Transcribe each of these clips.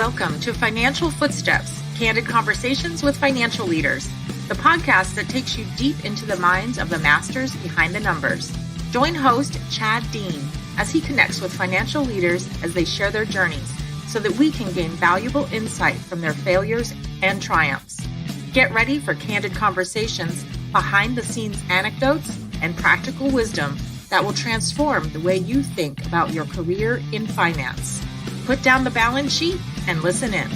Welcome to Financial Footsteps, candid conversations with financial leaders, the podcast that takes you deep into the minds of the masters behind the numbers. Join host Chad Dean as he connects with financial leaders as they share their journeys so that we can gain valuable insight from their failures and triumphs. Get ready for candid conversations, behind-the-scenes anecdotes, and practical wisdom that will transform the way you think about your career in finance. Put down the balance sheet and listen in.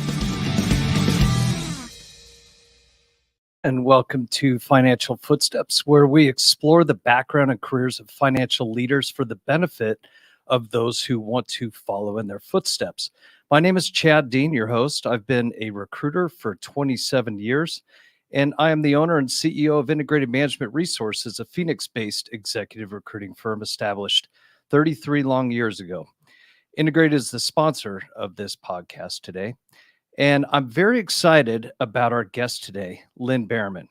And welcome to Financial Footsteps, where we explore the background and careers of financial leaders for the benefit of those who want to follow in their footsteps. My name is Chad Dean, your host. I've been a recruiter for 27 years, and I am the owner and CEO of Integrated Management Resources, a Phoenix-based executive recruiting firm established 33 long years ago. Integrated is the sponsor of this podcast today, and I'm very excited about our guest today, Lynn Behrman.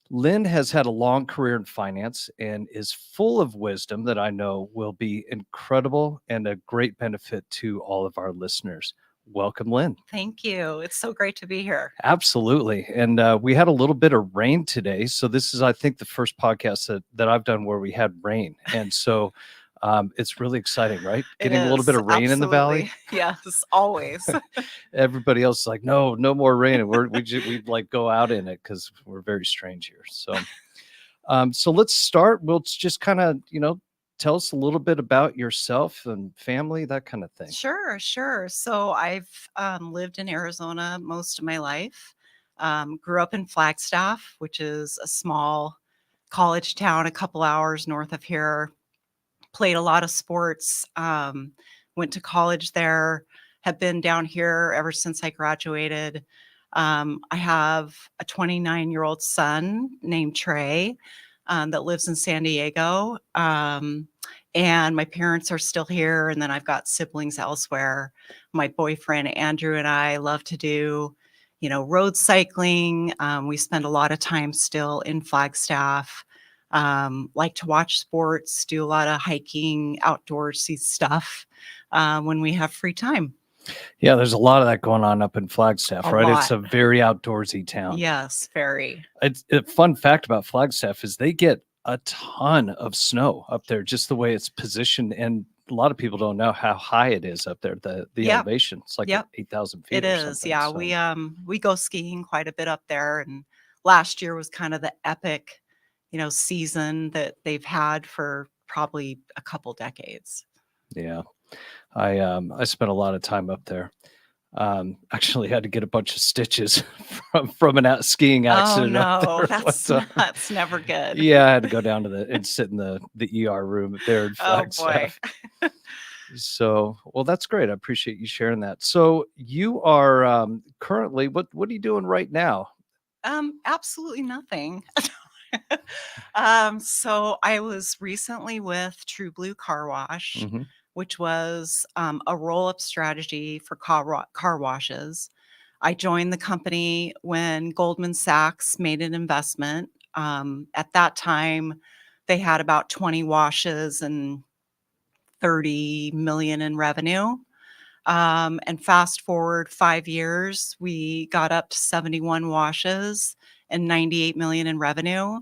Lynn has had a long career in finance and is full of wisdom that I know will be incredible and a great benefit to all of our listeners. Welcome, Lynn. Thank you. It's so great to be here. Absolutely. And we had a little bit of rain today. So this is, I think, the first podcast that I've done where we had rain. And so it's really exciting, right? Getting a little bit of rain in the valley. Yes, always. Everybody else is like, no more rain. And we like go out in it because we're very strange here. So let's start. We'll just kind of, tell us a little bit about yourself and family, that kind of thing. Sure. So I've lived in Arizona most of my life. Grew up in Flagstaff, which is a small college town a couple hours north of here. Played a lot of sports, went to college there, have been down here ever since I graduated. I have a 29-year-old son named Trey that lives in San Diego. And my parents are still here. And then I've got siblings elsewhere. My boyfriend, Andrew, and I love to do, road cycling. We spend a lot of time still in Flagstaff. Like to watch sports, do a lot of hiking, outdoorsy stuff when we have free time. Yeah, there's a lot of that going on up in Flagstaff, right? Lot. It's a very outdoorsy town. Yes, very. It's a fun fact about Flagstaff is they get a ton of snow up there, just the way it's positioned. And a lot of people don't know how high it is up there, the elevation. It's like 8,000 feet. It is. Yeah. So. We go skiing quite a bit up there. And last year was kind of the epic season that they've had for probably a couple decades. Yeah. I spent a lot of time up there. Actually had to get a bunch of stitches from an skiing accident. Oh no, that's never good. Yeah, I had to go down and sit in the ER room there in Flagstaff. Oh boy. So, well, that's great. I appreciate you sharing that. So you are currently, what are you doing right now? Absolutely nothing. So I was recently with True Blue Car Wash, Mm-hmm. which was a roll-up strategy for car washes. I joined the company when Goldman Sachs made an investment. At that time, they had about 20 washes and 30 million in revenue. And fast forward 5 years, we got up to 71 washes and 98 million in revenue.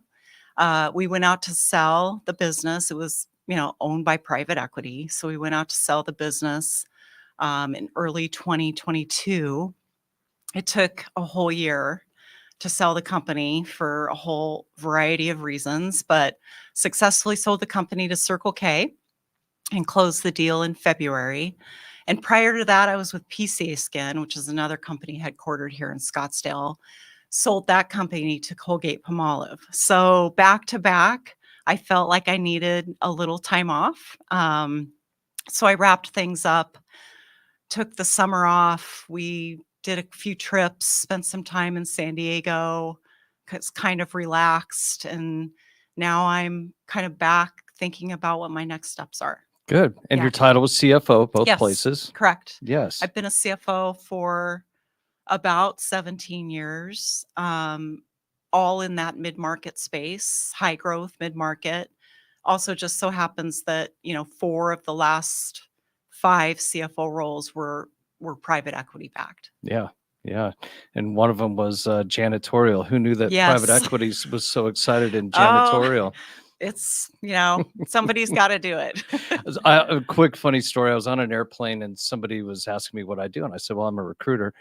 We went out to sell the business. It was, owned by private equity. So we went out to sell the business in early 2022. It took a whole year to sell the company for a whole variety of reasons, but successfully sold the company to Circle K and closed the deal in February. And prior to that, I was with PCA Skin, which is another company headquartered here in Scottsdale. Sold that company to Colgate-Palmolive. So back to back, I felt like I needed a little time off. So I wrapped things up, took the summer off. We did a few trips, spent some time in San Diego, kind of relaxed. And now I'm kind of back thinking about what my next steps are. Good. And your title was CFO, both places. Correct. Yes. I've been a CFO for about 17 years, all in that mid-market space, high growth mid-market. Also just so happens that, 4 of the last 5 CFO roles were were private equity backed. Yeah. Yeah. And one of them was janitorial. Who knew that private Yes. equities was so excited in Oh, janitorial? it's, somebody's got to do it. A quick funny story. I was on an airplane and somebody was asking me what I do. And I said, well, I'm a recruiter.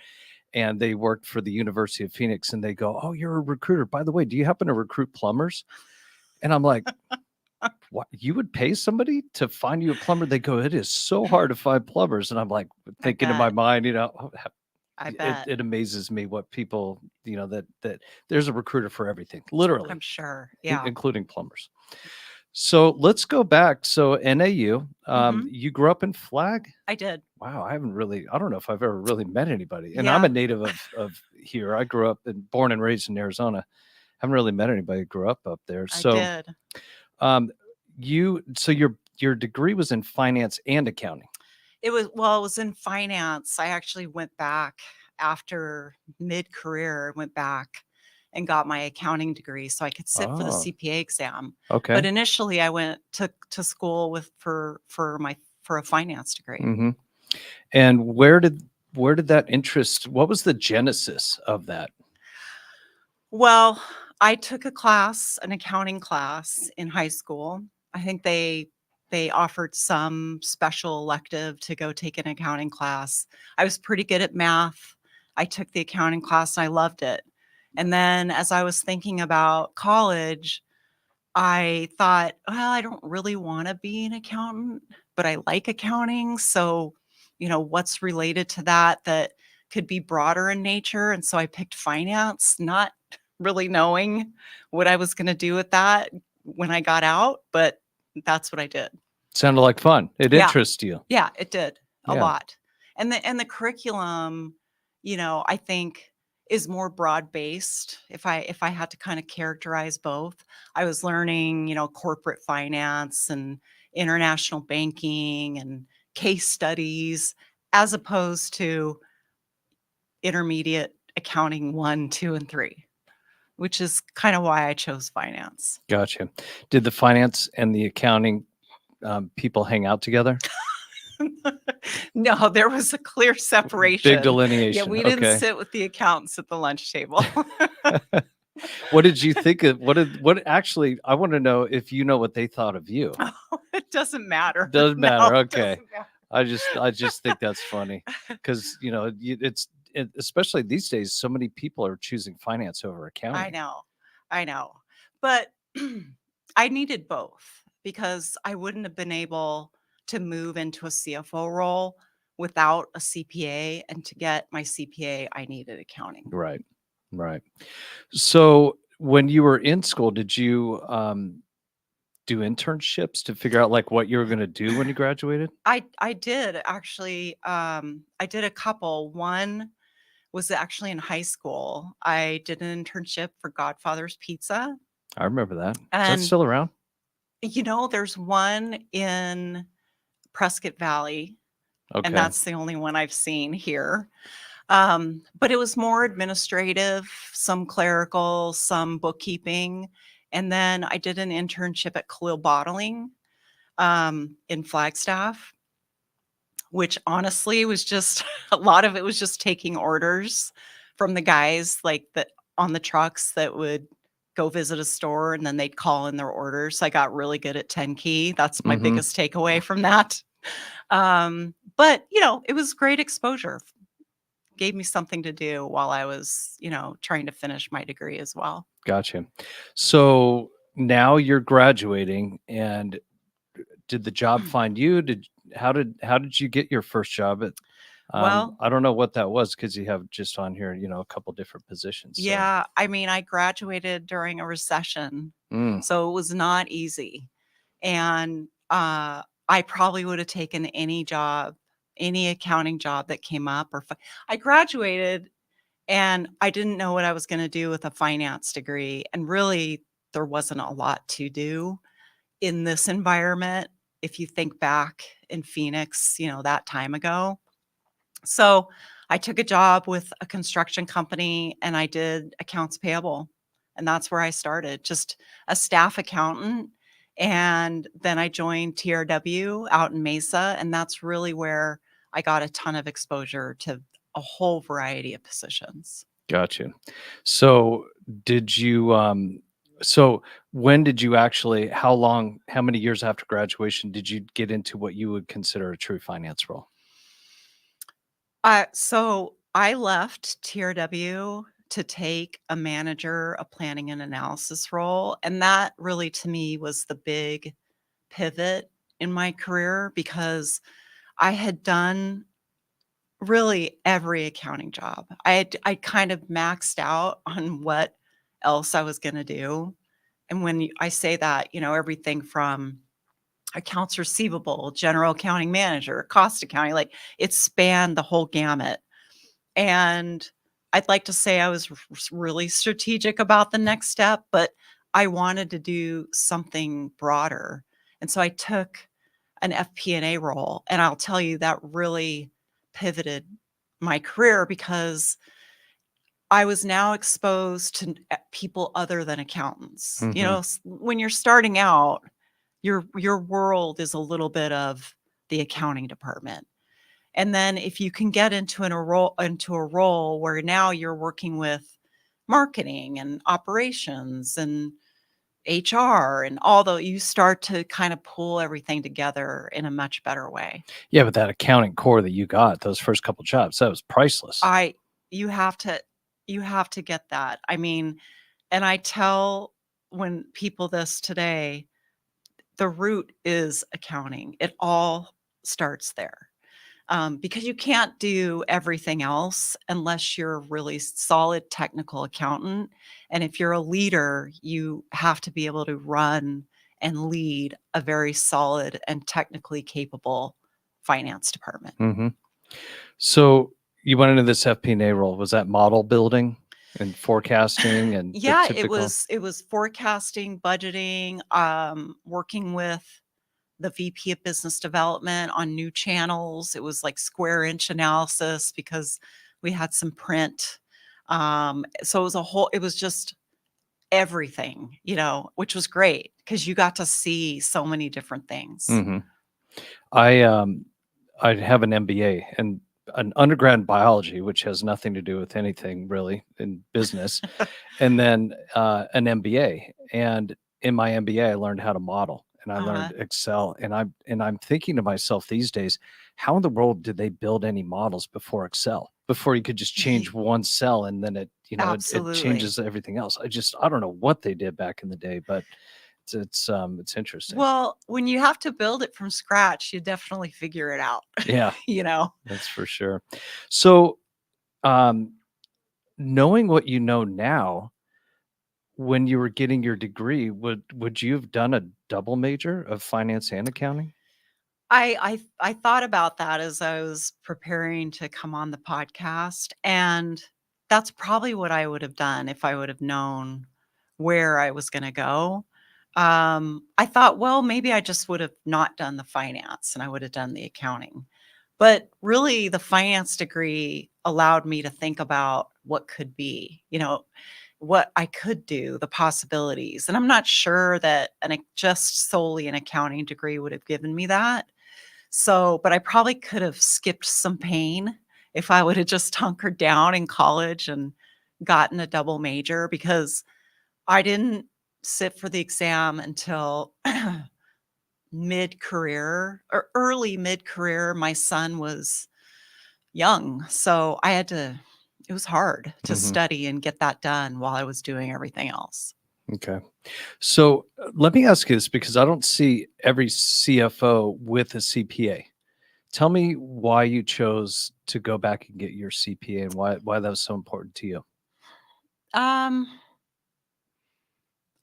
And they worked for the University of Phoenix. And they go, oh, you're a recruiter. By the way, do you happen to recruit plumbers? And I'm like, what? You would pay somebody to find you a plumber? They go, it is so hard to find plumbers. And I'm like thinking in my bet. mind, I it, bet. it amazes me what people, that there's a recruiter for everything, literally, I'm sure. Yeah. including plumbers. So let's go back. So NAU, Mhm. you grew up in Flag? I did. Wow, I don't know if I've ever really met anybody. And I'm Yeah. a native of here. I grew up and born and raised in Arizona. Haven't really met anybody who grew up there. I So did. um your degree was in finance and accounting. It was in finance. I actually went back after mid-career, went back and got my accounting degree so I could sit for the Oh, CPA exam. okay. But initially I went to school for a finance degree. Mm-hmm. And where did that interest, what was the genesis of that? Well, I took an accounting class in high school. I think they offered some special elective to go take an accounting class. I was pretty good at math. I took the accounting class and I loved it. And then as I was thinking about college, I thought, well, I don't really want to be an accountant, but I like accounting. So, what's related to that could be broader in nature. And so I picked finance, not really knowing what I was going to do with that when I got out, but that's what I did. Sounded like fun. It Yeah. interests you. Yeah, it did a Yeah. lot. And the curriculum, I think is more broad-based. If I had to kind of characterize both, I was learning, corporate finance and international banking and case studies as opposed to intermediate accounting 1, 2, and 3, which is kind of why I chose finance. Gotcha. Did the finance and the accounting people hang out together? No, there was a clear separation. Big delineation. Yeah, we didn't Okay. sit with the accountants at the lunch table. What did you think of what actually, I want to know if you know what they thought of you. It doesn't matter. Doesn't No, matter. it Okay. doesn't matter. I just think that's funny because especially these days, so many people are choosing finance over accounting. I know. But I needed both because I wouldn't have been able to move into a CFO role without a CPA. And to get my CPA, I needed accounting. Right. Right. So when you were in school, did you do internships to figure out like what you were going to do when you graduated? I did actually. I did a couple. One was actually in high school. I did an internship for Godfather's Pizza. I remember that. Is that And, still around? there's one in Prescott Valley, Okay. and that's the only one I've seen here. But it was more administrative, some clerical, some bookkeeping. And then I did an internship at Khalil Bottling in Flagstaff, which honestly was just a lot of it was just taking orders from the guys like that on the trucks that would go visit a store and then they'd call in their orders. I got really good at 10 key. That's my Mhm. biggest takeaway from that. But it was great exposure. Gave me something to do while I was, trying to finish my degree as well. Gotcha. So now you're graduating, and did the job find you? How did you get your first job at? Well, I don't know what that was because you have just on here, a couple different positions. So. yeah, I mean, I graduated during a recession, so it was not easy. And I probably would have taken any job, any accounting job that came up. I graduated and I didn't know what I was going to do with a finance degree. And really, there wasn't a lot to do in this environment. If you think back in Phoenix, that time ago. So I took a job with a construction company and I did accounts payable. And that's where I started, just a staff accountant. And then I joined TRW out in Mesa. And that's really where I got a ton of exposure to a whole variety of positions. Gotcha. So did you so when did you actually how many years after graduation did you get into what you would consider a true finance role? So I left TRW to take a manager, a planning and analysis role. And that really to me was the big pivot in my career because I had done really every accounting job. I kind of maxed out on what else I was going to do. And when I say that, everything from accounts receivable, general accounting manager, cost accounting, like it spanned the whole gamut. And I'd like to say I was really strategic about the next step, but I wanted to do something broader. And so I took an FP&A role, and I'll tell you that really pivoted my career because I was now exposed to people other than accountants. Mhm. When you're starting out, your world is a little bit of the accounting department. And then if you can get into a role where now you're working with marketing and operations and HR and although you start to kind of pull everything together in a much better way. Yeah, but that accounting core that you got, those first couple jobs, that was priceless. I you have to you have to get that. I mean, and I tell when people this today, the root is accounting. It all starts there. Because you can't do everything else unless you're a really solid technical accountant. And if you're a leader, you have to be able to run and lead a very solid and technically capable finance department. Mhm. So you went into this FP&A role. Was that model building and forecasting and the Yeah, it typical? was it was forecasting, budgeting, working with the VP of business development on new channels. It was like square inch analysis because we had some print. So it was just everything, which was great because you got to see so many different things. Mhm. I I have an MBA and an undergrad in biology, which has nothing to do with anything really in business, and then an MBA. And in my MBA, I learned how to model and I Uh-huh. learned Excel. And I'm thinking to myself these days, how in the world did they build any models before Excel? Before you could just change Ye- one cell and then it Absolutely. changes everything else. I don't know what they did back in the day, but it's interesting. Well, when you have to build it from scratch, you definitely figure it out, Yeah, you know? that's for sure. So um knowing what you know now, when you were getting your degree, would you have done a double major of finance and accounting? I thought about that as I was preparing to come on the podcast, and that's probably what I would have done if I would have known where I was gonna go. I thought, well, maybe I just would have not done the finance and I would have done the accounting. But really, the finance degree allowed me to think about what could be, what I could do, the possibilities. And I'm not sure that just solely an accounting degree would have given me that. So, but I probably could have skipped some pain if I would have just hunkered down in college and gotten a double major because I didn't sit for the exam until mid-career or early mid-career. My son was young, so it was hard to Mhm. study and get that done while I was doing everything else. Okay. So, let me ask you this because I don't see every CFO with a CPA. Tell me why you chose to go back and get your CPA and why that was so important to you. Um,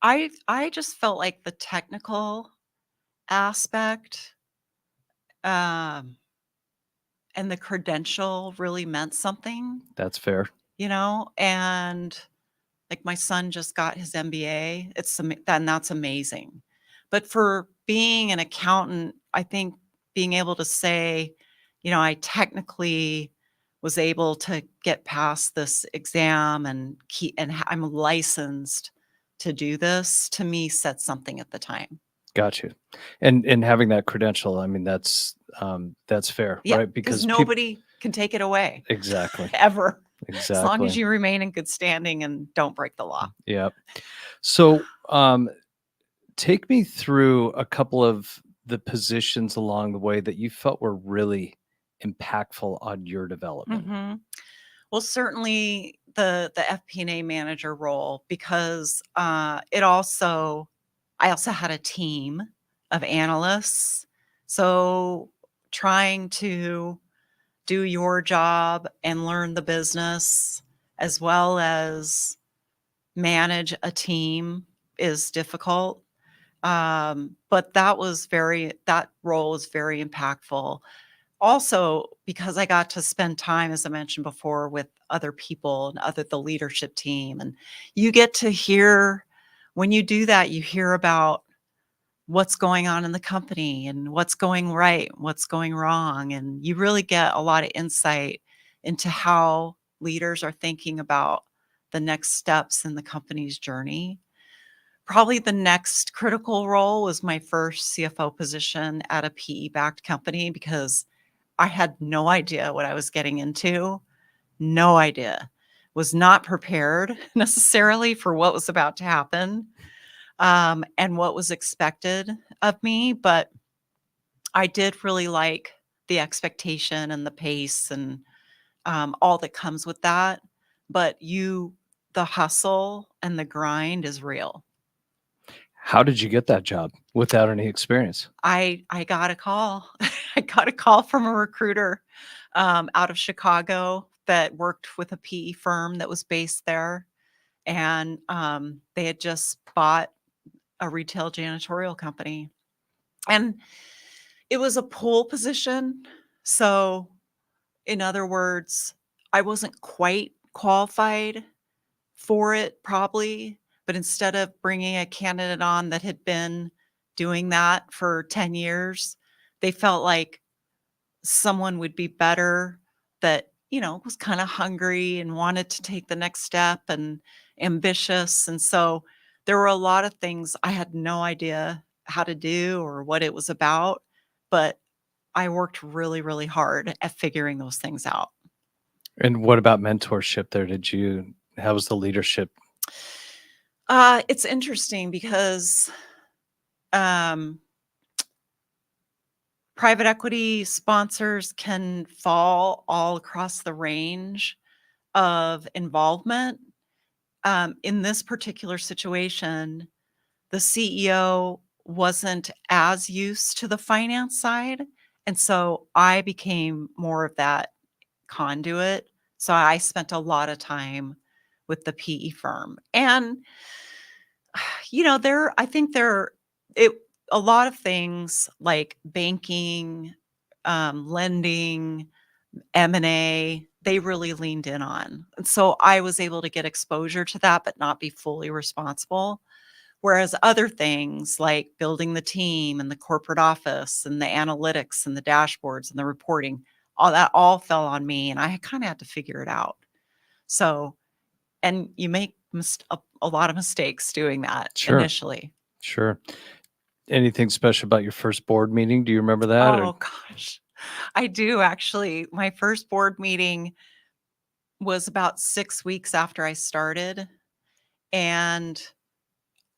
I just felt like the technical aspect, um, and the credential really meant something, That's fair. and like my son just got his MBA. Then that's amazing. But for being an accountant, I think being able to say, I technically was able to get past this exam and I'm licensed to do this to me said something at the time. Got you. And having that credential, I mean, that's That's fair, Yeah, right? because Because people, nobody can take it away exactly, ever, as long as exactly. you remain in good standing and don't break the law. Yeah. So, take me through a couple of the positions along the way that you felt were really impactful on your development. hmm Well, certainly the FP&A manager role, because I also had a team of analysts. So trying to do your job and learn the business as well as manage a team is difficult. But that role was very impactful. Also, because I got to spend time, as I mentioned before, with other people and the leadership team. And you get to hear, when you do that, you hear about what's going on in the company and what's going right, what's going wrong. And you really get a lot of insight into how leaders are thinking about the next steps in the company's journey. Probably the next critical role was my first CFO position at a PE backed company, because I had no idea what I was getting into. No idea. Was not prepared necessarily for what was about to happen, and what was expected of me. But I did really like the expectation and the pace and all that comes with that. But the hustle and the grind is real. How did you get that job without any experience? I got a call. I got a call from a recruiter out of Chicago that worked with a PE firm that was based there, and they had just bought a retail janitorial company, and it was a pool position. So, in other words, I wasn't quite qualified for it, probably, but instead of bringing a candidate on that had been doing that for 10 years, they felt like someone would be better that, was kind of hungry and wanted to take the next step and ambitious. And so there were a lot of things I had no idea how to do or what it was about, but I worked really, really hard at figuring those things out. And what about mentorship there? How was the leadership? It's interesting because um, private equity sponsors can fall all across the range of involvement. In this particular situation, the CEO wasn't as used to the finance side. And so I became more of that conduit. So I spent a lot of time with the PE firm. And, I think it, a lot of things like banking, lending, M&A, they really leaned in on. And so I was able to get exposure to that, but not be fully responsible. Whereas other things like building the team and the corporate office and the analytics and the dashboards and the reporting, all that all fell on me, and I kind of had to figure it out. So, and you make a lot of mistakes doing that Sure, initially. sure. Anything special about your first board meeting? Do you remember that? Or Oh gosh, I do actually. My first board meeting was about 6 weeks after I started, and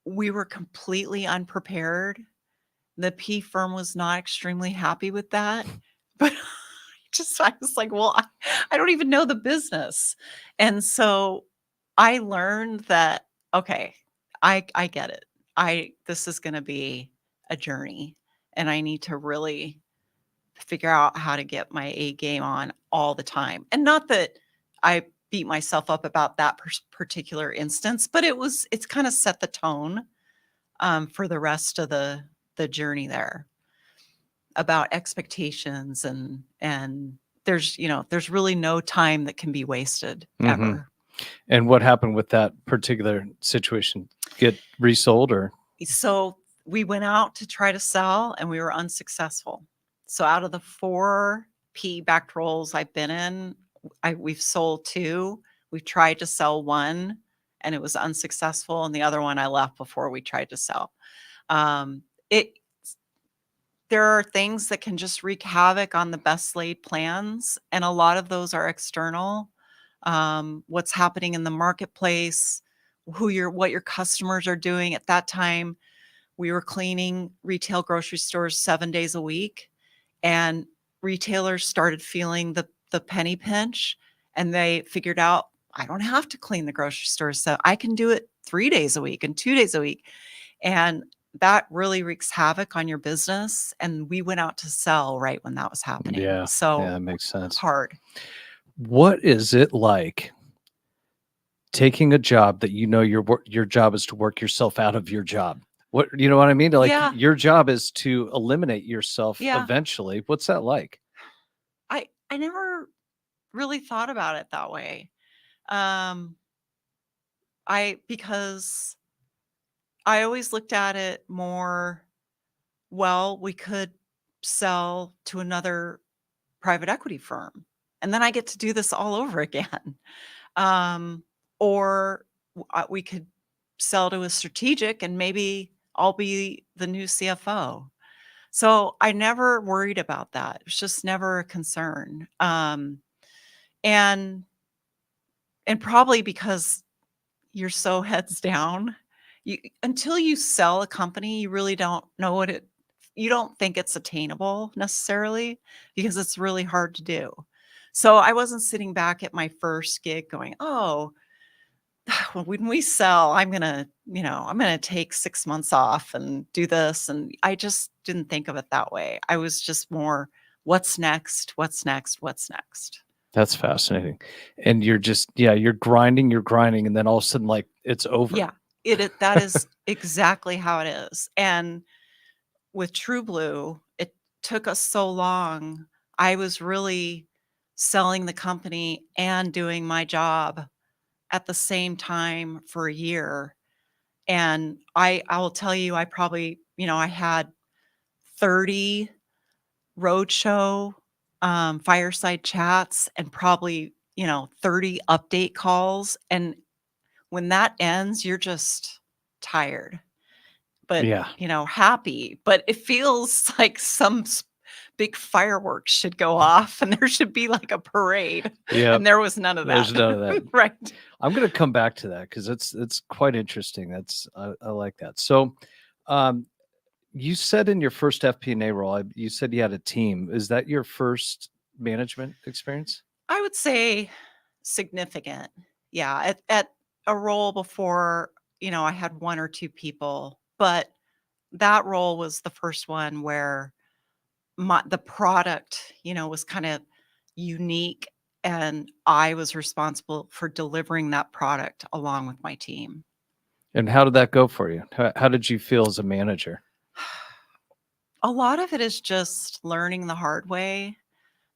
we were completely unprepared. The P firm was not extremely happy with that, but I was like, "Well, I don't even know the business." And so I learned that, okay, I get it. This is gonna be a journey, and I need to really figure out how to get my A game on all the time. And not that I beat myself up about that particular instance, but it's kind of set the tone for the rest of the journey there about expectations, and there's really no time that can be wasted hmm. ever. And what happened with that particular situation? Get resold or? So we went out to try to sell and we were unsuccessful. So out of the 4 PE-backed roles I've been in, we've sold 2. We've tried to sell 1 and it was unsuccessful. And the other one I left before we tried to sell. It there are things that can just wreak havoc on the best laid plans, and a lot of those are external. What's happening in the marketplace, what your customers are doing. At that time, we were cleaning retail grocery stores 7 days a week, and retailers started feeling the penny pinch, and they figured out, I don't have to clean the grocery stores, so I can do it 3 days a week and 2 days a week. And that really wreaks havoc on your business. And we went out to sell right when that was happening. Yeah. So Yeah, that makes sense. hard. What is it like taking a job that you know your job is to work yourself out of your job? What, you know what I mean? Like, Yeah. your job is to eliminate yourself Yeah. eventually. What's that like? I never really thought about it that way. Um, because I always looked at it more, well, we could sell to another private equity firm, and then I get to do this all over again. Um, or we could sell to a strategic, and maybe I'll be the new CFO. So I never worried about that. It was just never a concern. And probably because you're so heads down, you until you sell a company, you really don't know you don't think it's attainable necessarily, because it's really hard to do. So I wasn't sitting back at my first gig going, "Oh, well, when we sell, I'm gonna take 6 months off and do this." And I just didn't think of it that way. I was just more, what's next? What's next? What's next? That's fascinating. And you're just, yeah, you're grinding, and then all of a sudden, like, it's over. Yeah, that is exactly how it is. And with True Blue, it took us so long. I was really selling the company and doing my job at the same time for a year. And I will tell you, I probably, I had 30 roadshow, fireside chats, and probably, 30 update calls. And when that ends, you're just tired, but, Yeah. happy. But it feels like some big fireworks should go off, and there should be like a parade. Yeah. And there was none of that. There's none of that. Right. I'm going to come back to that because it's quite interesting. I like that. So, um, you said in your first FP&A role, you said you had a team. Is that your first management experience? I would say significant. Yeah. At a role before, I had 1 or 2 people, but that role was the first one where the product, was kind of unique, and I was responsible for delivering that product along with my team. And how did that go for you? How did you feel as a manager? A lot of it is just learning the hard way,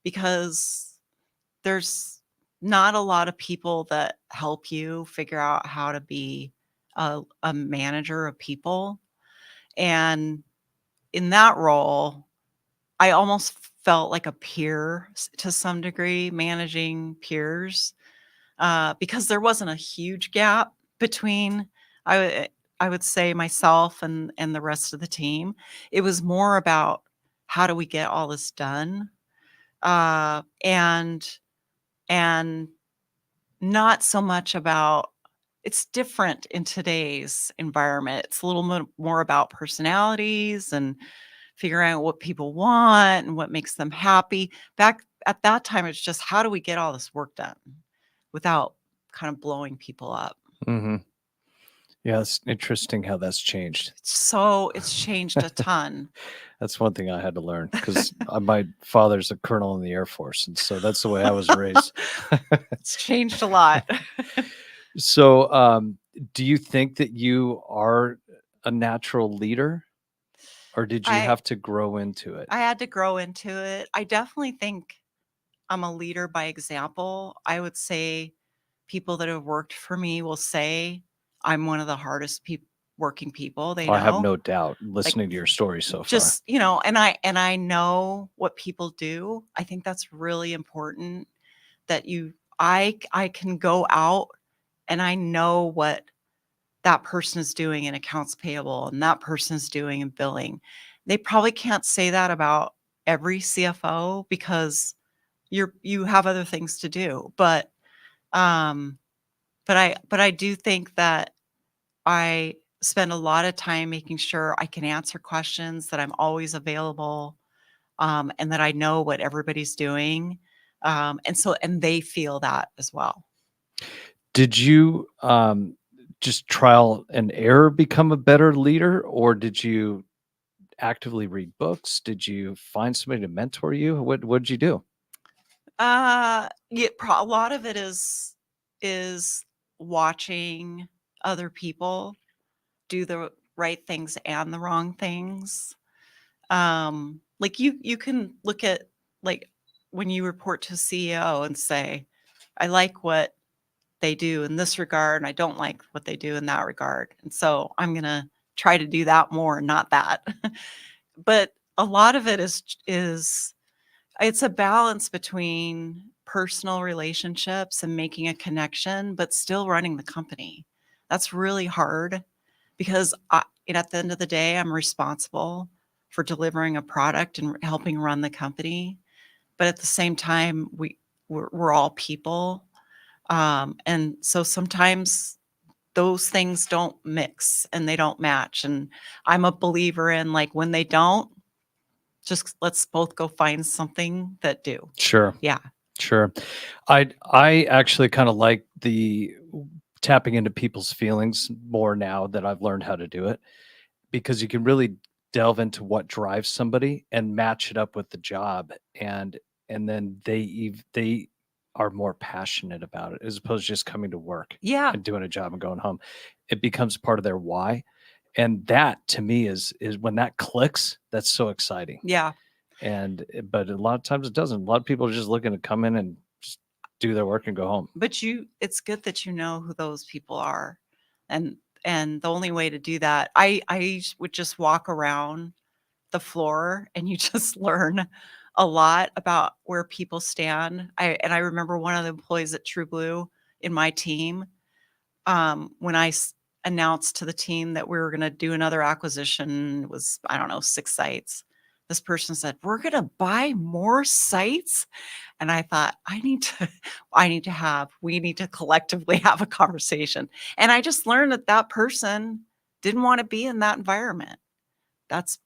because there's not a lot of people that help you figure out how to be a manager of people. And in that role, I almost felt like a peer to some degree, managing peers, because there wasn't a huge gap between, I would say, myself and the rest of the team. It was more about, how do we get all this done, and and not so much about. It's different in today's environment. It's a little more about personalities and figuring out what people want and what makes them happy. Back at that time, it's just, how do we get all this work done without kind of blowing people up? Hmm. Yeah, it's interesting how that's changed. So it's changed a ton. That's one thing I had to learn because my father's a colonel in the Air Force, and so that's the way I was raised. It's changed a lot. So, do you think that you are a natural leader, or did you I have to grow into it? I had to grow into it. I definitely think I'm a leader by example. I would say people that have worked for me will say I'm one of the hardest working people they I have know. no doubt Like, listening to your story so far. just, and I know what people do. I think that's really important, that I can go out and I know what that person is doing in accounts payable and that person is doing in billing. They probably can't say that about every CFO because you have other things to do. Um, but I do think that I spend a lot of time making sure I can answer questions, that I'm always available, and that I know what everybody's doing. And they feel that as well. Did you just trial and error become a better leader, or did you actively read books? Did you find somebody to mentor you? What did you do? Yeah, a lot of it is watching other people do the right things and the wrong things. Like you can look at, like, when you report to CEO and say, I like what they do in this regard and I don't like what they do in that regard. And so I'm going to try to do that more, not that. But a lot of it is it's a balance between personal relationships and making a connection, but still running the company. That's really hard because at the end of the day, I'm responsible for delivering a product and helping run the company. But at the same time, we're all people, and so sometimes those things don't mix and they don't match. And I'm a believer in, like, when they don't, just let's both go find something that do. Sure. Yeah. Sure. I actually kind of like the tapping into people's feelings more now that I've learned how to do it, because you can really delve into what drives somebody and match it up with the job, and then they are more passionate about it as opposed to just coming to work Yeah. and doing a job and going home. It becomes part of their why. And that to me is when that clicks, that's so exciting. Yeah. But a lot of times it doesn't. A lot of people are just looking to come in and just do their work and go home. But it's good that you know who those people are. And the only way to do that, I would just walk around the floor and you just learn a lot about where people stand. I remember one of the employees at True Blue in my team, when announced to the team that we were going to do another acquisition. It was, I don't know, 6 sites. This person said, "We're going to buy more sites." And I thought, we need to collectively have a conversation. And I just learned that that person didn't want to be in that environment. That's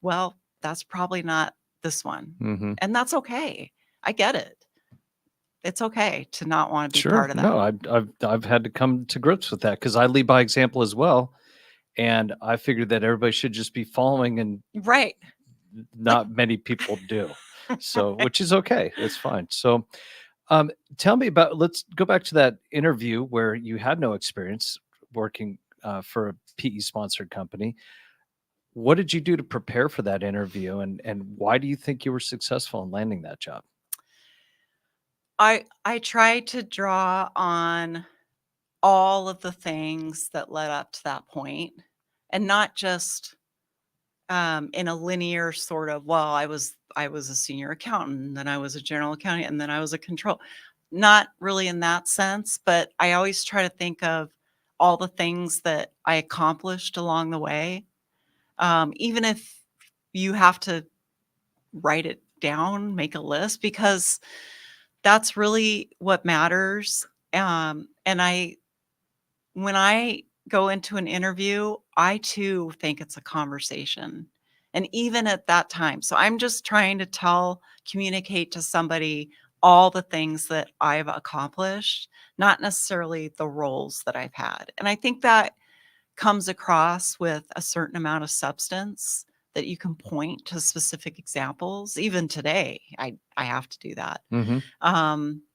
probably not this one. Hmm. And that's okay. I get it. It's okay to not want to be Sure. part of that. No, I've had to come to grips with that because I lead by example as well, and I figured that everybody should just be following, and Right. not many people do. So, which is okay. It's fine. So, tell me about. Let's go back to that interview where you had no experience working for a PE sponsored company. What did you do to prepare for that interview, and why do you think you were successful in landing that job? I try to draw on all of the things that led up to that point, and not just in a linear sort of, well, I was a senior accountant, and then I was a general accountant, and then I was a control. Not really in that sense, but I always try to think of all the things that I accomplished along the way. Even if you have to write it down, make a list, because that's really what matters. And when I go into an interview, I too think it's a conversation. And even at that time, so I'm just trying to communicate to somebody all the things that I've accomplished, not necessarily the roles that I've had. And I think that comes across with a certain amount of substance, that you can point to specific examples. Even today, I have to do that. Hmm.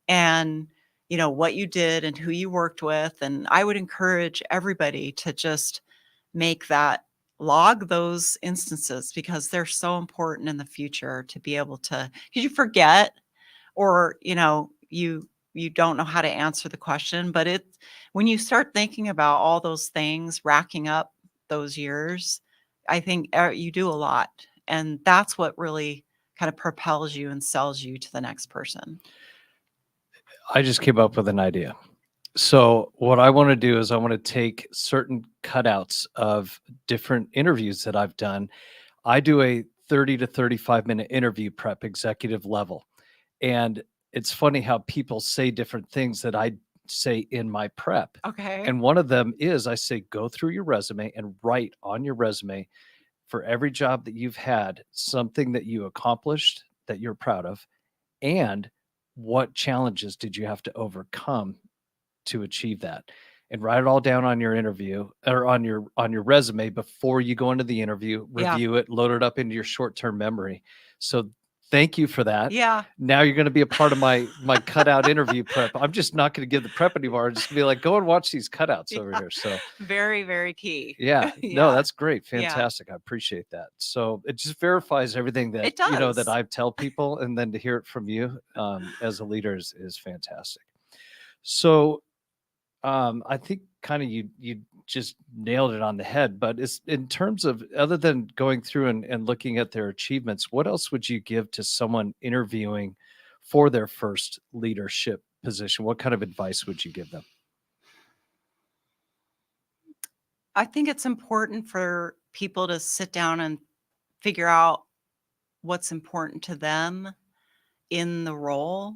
And what you did and who you worked with. And I would encourage everybody to just log those instances, because they're so important in the future to be able to, because you forget, or you don't know how to answer the question. But when you start thinking about all those things racking up those years, I think you do a lot, and that's what really kind of propels you and sells you to the next person. I just came up with an idea. So what I want to do is I want to take certain cutouts of different interviews that I've done. I do a 30 to 35-minute interview prep, executive level. And it's funny how people say different things that I say in my prep. Okay. And one of them is I say, go through your resume and write on your resume for every job that you've had, something that you accomplished that you're proud of, and what challenges did you have to overcome to achieve that, and write it all down on your interview or on your resume before you go into the interview, Yeah. review it, load it up into your short-term memory. So thank you for that. Yeah. Now you're going to be a part of my cutout interview prep. I'm just not going to give the prep anymore. I'm just going to be like, go and watch these cutouts over Yeah. here. So Very, very key. yeah, no, Yeah. that's great. Yeah. Fantastic. I appreciate that. So it just verifies everything that, It that does. I tell people, and then to hear it from you as a leader is fantastic. So I think kind of you just nailed it on the head, but it's in terms of, other than going through and looking at their achievements, what else would you give to someone interviewing for their first leadership position? What kind of advice would you give them? I think it's important for people to sit down and figure out what's important to them in the role.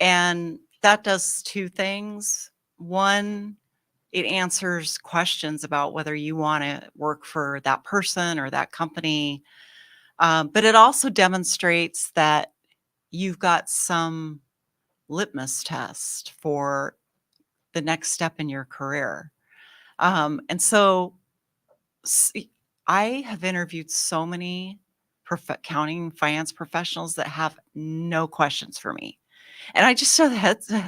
And that does two things. One, it answers questions about whether you want to work for that person or that company. But it also demonstrates that you've got some litmus test for the next step in your career. And so I have interviewed so many accounting finance professionals that have no questions for me. And I just saw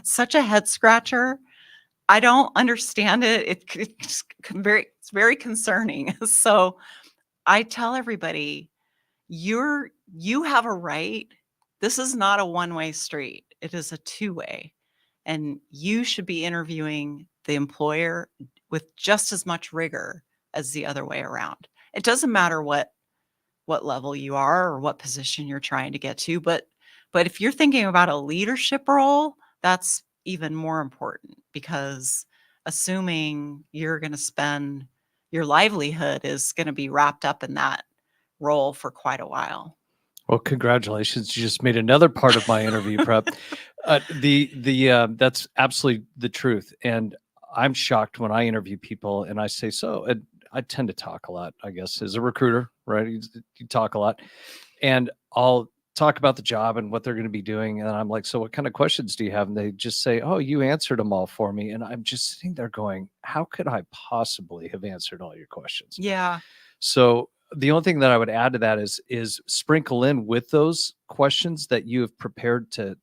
such a head scratcher. I don't understand it. It's very concerning. So I tell everybody, you have a right. This is not a one-way street. It is a two-way. And you should be interviewing the employer with just as much rigor as the other way around. It doesn't matter what level you are or what position you're trying to get to, but if you're thinking about a leadership role, that's even more important, because assuming you're going to spend your livelihood is going to be wrapped up in that role for quite a while. Well, congratulations. You just made another part of my interview prep. That's absolutely the truth. And I'm shocked when I interview people and I say, so, and I tend to talk a lot, I guess, as a recruiter, right? You talk a lot, and I'll talk about the job and what they're going to be doing. And I'm like, so what kind of questions do you have? And they just say, oh, you answered them all for me. And I'm just sitting there going, how could I possibly have answered all your questions? Yeah. So the only thing that I would add to that is sprinkle in with those questions that you have prepared to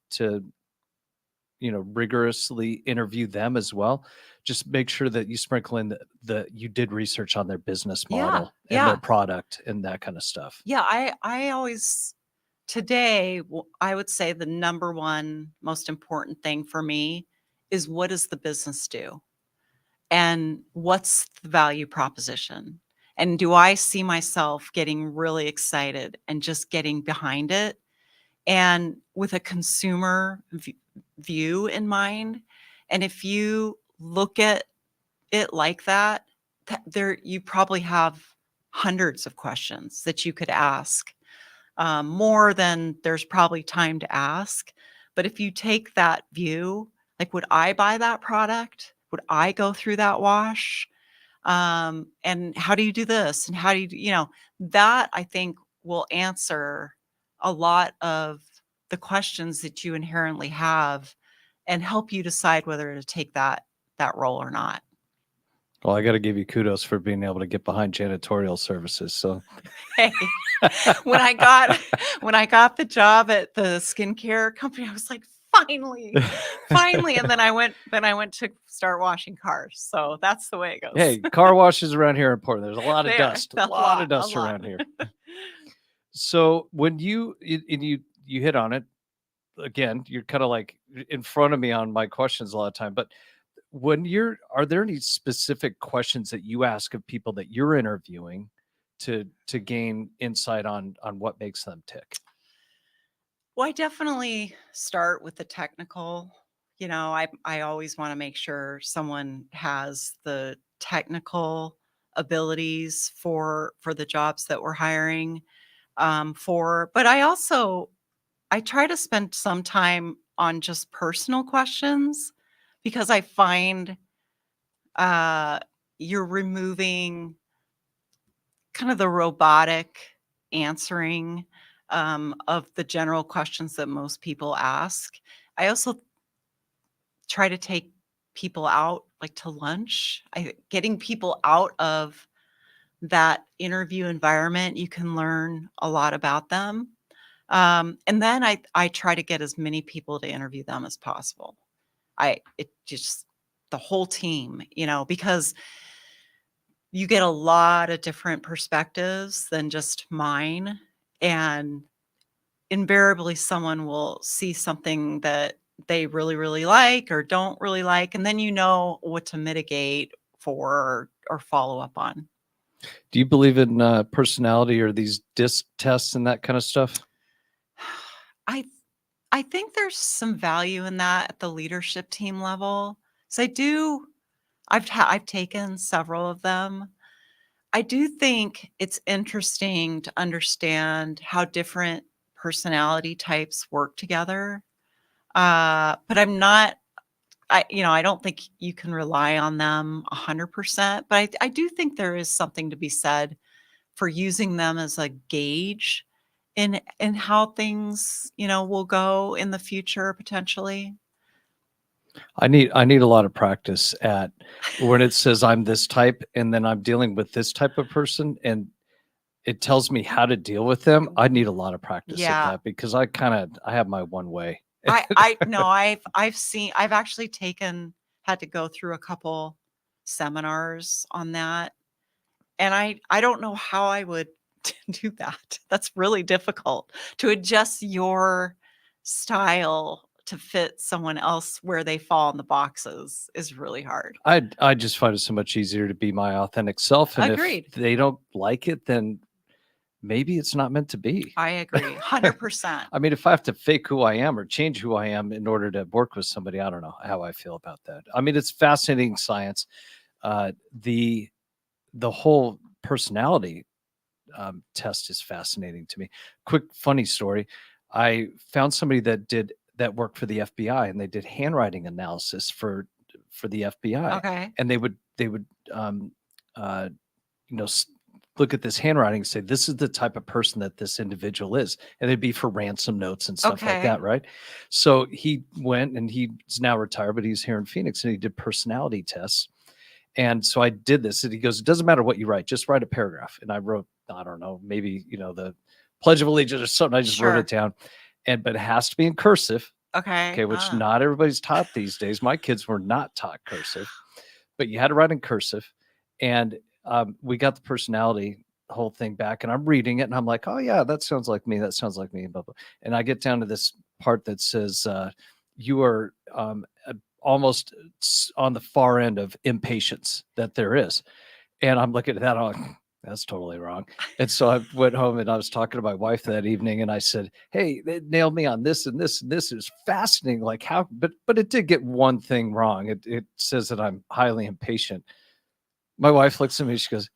rigorously interview them as well. Just make sure that you sprinkle in the you did research on their business model and their product and that kind of stuff. Yeah, I always today I would say the number one most important thing for me is, what does the business do? And what's the value proposition? And do I see myself getting really excited and just getting behind it, and with a consumer view in mind? And if you look at it like that, there you probably have hundreds of questions that you could ask, more than there's probably time to ask. But if you take that view, like, would I buy that product? Would I go through that wash? And how do you do this? And how do that I think will answer a lot of the questions that you inherently have and help you decide whether to take that role or not. Well, I got to give you kudos for being able to get behind janitorial services. So, Hey, when I got the job at the skincare company, I was like, finally. And then I went to start washing cars. So that's the way it goes. Hey, car washes around here are important. There's a lot of dust, a lot of dust around here. So when you hit on it again, you're kind of like in front of me on my questions a lot of time, but are there any specific questions that you ask of people that you're interviewing to gain insight on what makes them tick? Well, I definitely start with the technical. I always want to make sure someone has the technical abilities for the jobs that we're hiring. but I try to spend some time on just personal questions because I find uh, you're removing kind of the robotic answering of the general questions that most people ask. I also try to take people out like to lunch. Getting people out of that interview environment, you can learn a lot about them. And then I try to get as many people to interview them as possible. It just the whole team, because you get a lot of different perspectives than just mine. And invariably, someone will see something that they really, really like or don't really like. And then you know what to mitigate for or follow up on. Do you believe in personality or these DISC tests and that kind of stuff? I I think there's some value in that at the leadership team level. So I do. I've taken several of them. I do think it's interesting to understand how different personality types work together. But I'm not. I don't think you can rely on them 100%. But I do think there is something to be said for using them as a gauge in how things will go in the future potentially. I need a lot of practice at when it says I'm this type and then I'm dealing with this type of person and it tells me how to deal with them. I need a lot of practice at Yeah. that because I have my one way. I no, I've actually had to go through a couple seminars on that. And I don't know how I would do that. That's really difficult to adjust your style to fit someone else where they fall in the boxes is really hard. I just find it so much easier to be my authentic self. And Agreed. if they don't like it, then maybe it's not meant to be. I agree. 100%. I mean, if I have to fake who I am or change who I am in order to work with somebody, I don't know how I feel about that. I mean, it's fascinating science. The whole personality test is fascinating to me. Quick funny story. I found somebody that worked for the FBI and they did handwriting analysis for the FBI. Okay. And they would um, uh, you know look at this handwriting and say this is the type of person that this individual is, and it'd be for ransom notes and stuff like Okay. that, right? So he went and he's now retired, but he's here in Phoenix and he did personality tests. And so I did this, and he goes, it doesn't matter what you write, just write a paragraph. And I wrote, I don't know, maybe, the Pledge of Allegiance or something. I just wrote Sure. it down. But it has to be in cursive. Okay. Okay. Which not everybody's taught these days. My kids were not taught cursive, but you had to write in cursive. And we got the personality whole thing back, and I'm reading it and I'm like, oh yeah, that sounds like me. That sounds like me. Blah, blah. And I get down to this part that says, you are almost on the far end of impatience that there is. And I'm looking at that, I'm like, that's totally wrong. And so I went home and I was talking to my wife that evening and I said, hey, they nailed me on this and this and this. Is fascinating. Like how, but it did get one thing wrong. It says that I'm highly impatient. My wife looks at me, she goes,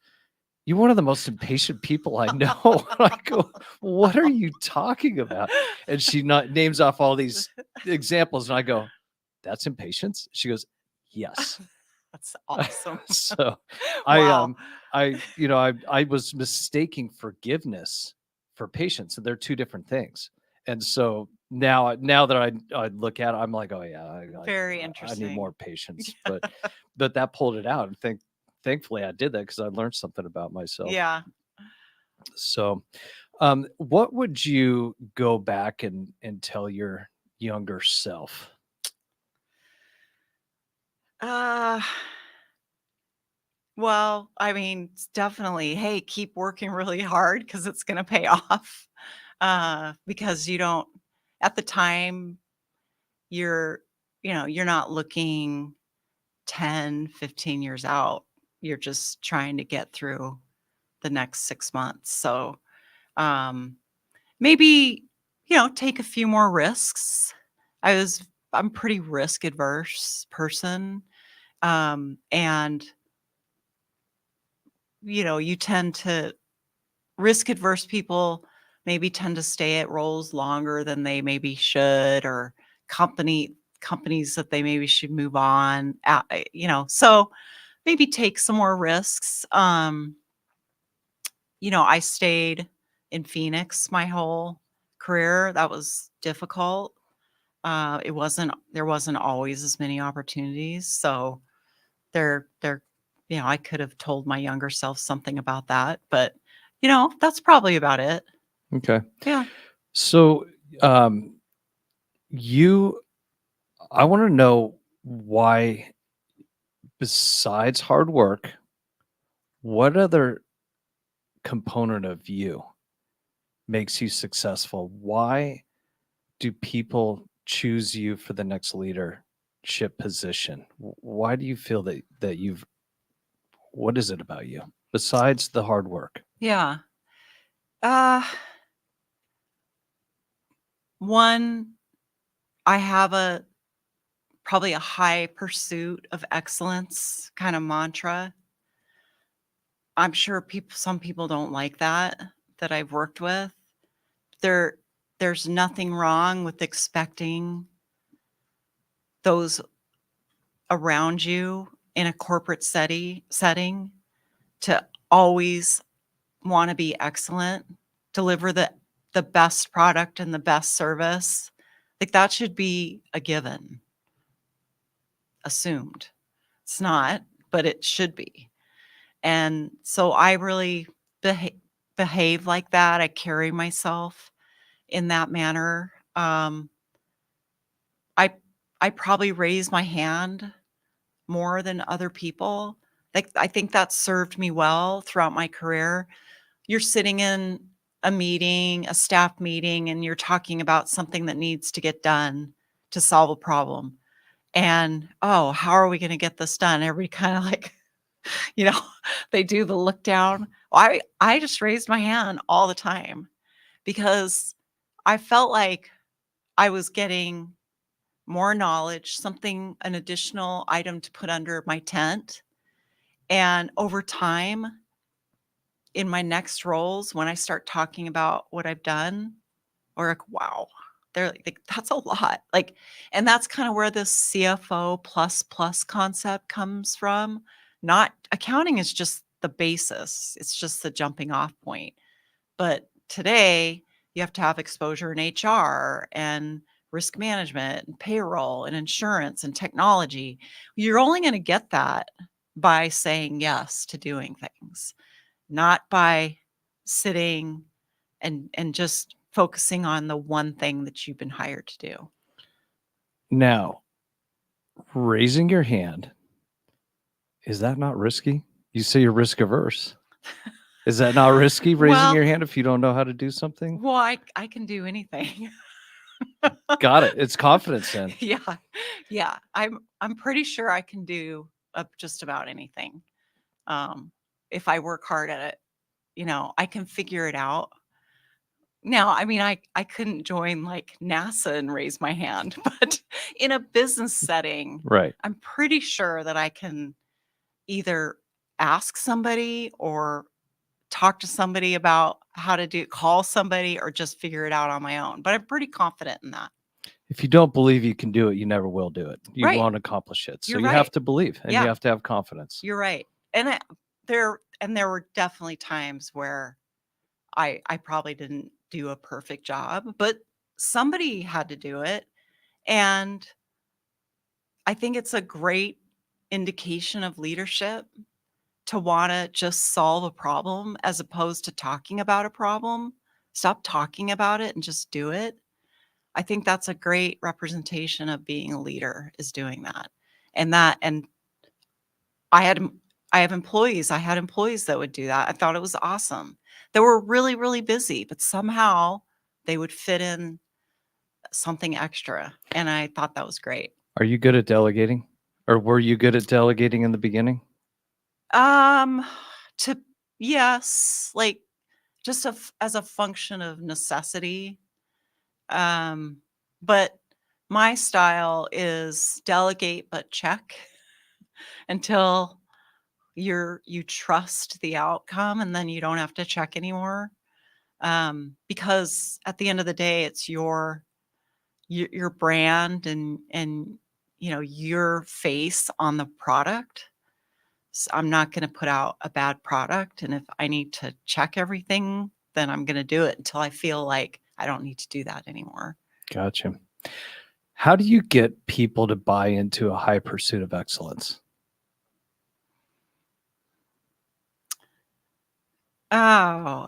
you're one of the most impatient people I know. I go, what are you talking about? And she names off all these examples. And I go, that's impatience? She goes, yes. That's awesome. So Wow. I was mistaking forgiveness for patience, and they're two different things. And so now that I look at it, I'm like, oh yeah, Very I need interesting. more patience. But that pulled it out, and thankfully I did that because I learned something about myself. Yeah. So, what would you go back and tell your younger self? Uh, well, I mean, it's definitely, hey, keep working really hard because it's going to pay off. Because you don't, at the time, you're, you're not looking 10, 15 years out. You're just trying to get through the next 6 months. So, um, maybe, take a few more risks. I'm pretty risk adverse person. And you tend to risk adverse people maybe tend to stay at roles longer than they maybe should, or companies that they maybe should move on at, so maybe take some more risks. I stayed in Phoenix my whole career. That was difficult. There wasn't always as many opportunities. So there, I could have told my younger self something about that, but that's probably about it. Okay. Yeah. So, um, I want to know why, besides hard work, what other component of you makes you successful? Why do people choose you for the next leadership position? Why do you feel what is it about you besides the hard work? Yeah. Uh, One, I have probably a high pursuit of excellence kind of mantra. I'm sure some people don't like that I've worked with. There there's nothing wrong with expecting those around you in a corporate setting to always want to be excellent, deliver the best product and the best service. Like, that should be a given, assumed. It's not, but it should be. And so I really behave like that. I carry myself in that manner. I I probably raise my hand more than other people. Like, I think that served me well throughout my career. You're sitting in a staff meeting, and you're talking about something that needs to get done to solve a problem. And, oh, how are we going to get this done? Everybody kind of like, you know, they do the look down. I just raised my hand all the time because I felt like I was getting more knowledge, an additional item to put under my tent. And over time, in my next roles, when I start talking about what I've done, or like, wow, they're like, that's a lot. Like, and that's kind of where this CFO plus concept comes from. Not accounting is just the basis, it's just the jumping off point. But today, you have to have exposure in HR and risk management and payroll and insurance and technology. You're only going to get that by saying yes to doing things, not by sitting and just focusing on the one thing that you've been hired to do. Now, raising your hand, is that not risky? You say you're risk averse. Is that not risky, raising your hand if you don't know how to do something? Well, I can do anything. Got it. It's confidence then. Yeah. Yeah. I'm pretty sure I can do just about anything. If I work hard at it, I can figure it out. Now, I mean, I couldn't join like NASA and raise my hand, but in a business setting, Right. I'm pretty sure that I can either ask somebody or talk to somebody about how to call somebody, or just figure it out on my own. But I'm pretty confident in that. If you don't believe you can do it, you never will do it. You Right. won't accomplish it. So You're you have right. to believe, and Yeah. you have to have confidence. You're right. And there were definitely times where I probably didn't do a perfect job, but somebody had to do it. And I think it's a great indication of leadership to want to just solve a problem as opposed to talking about a problem. Stop talking about it and just do it. I think that's a great representation of being a leader, is doing that. And I had I have employees. I had employees that would do that. I thought it was awesome. They were really, really busy, but somehow they would fit in something extra. And I thought that was great. Are you good at delegating? Or were you good at delegating in the beginning? Um, to Yes, like, just as a function of necessity. Um, but my style is delegate but check until you trust the outcome, and then you don't have to check anymore. Because at the end of the day, it's your brand and your face on the product. So I'm not going to put out a bad product, and if I need to check everything, then I'm going to do it until I feel like I don't need to do that anymore. Gotcha. How do you get people to buy into a high pursuit of excellence? Oh,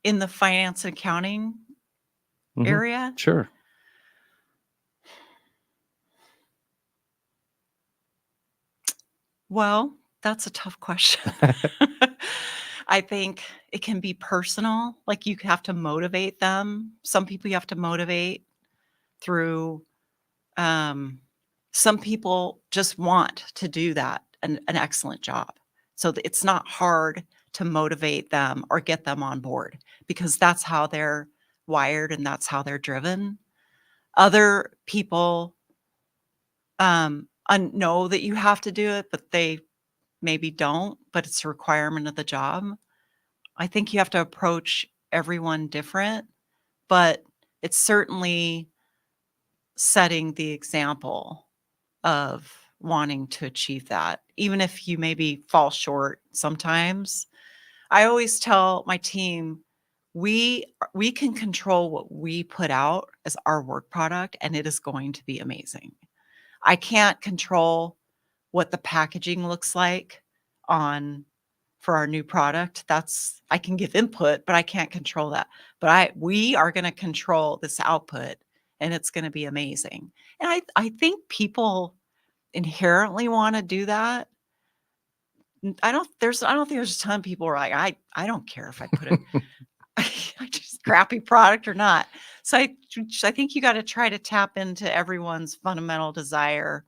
in the finance and accounting area? Sure. Well, that's a tough question. I think it can be personal. Like, you have to motivate them. Some people you have to motivate through, some people just want to do that, an excellent job. So it's not hard to motivate them or get them on board because that's how they're wired and that's how they're driven. Other people know that you have to do it, but they maybe don't, but it's a requirement of the job. I think you have to approach everyone different, but it's certainly setting the example of wanting to achieve that, even if you maybe fall short sometimes. I always tell my team, we can control what we put out as our work product, and it is going to be amazing. I can't control what the packaging looks like on for our new product. I can give input, but I can't control that. But we are going to control this output, and it's going to be amazing. And I think people inherently want to do that. I don't think there's a ton of people who are like, I don't care if I put it just crappy product or not. So I think you got to try to tap into everyone's fundamental desire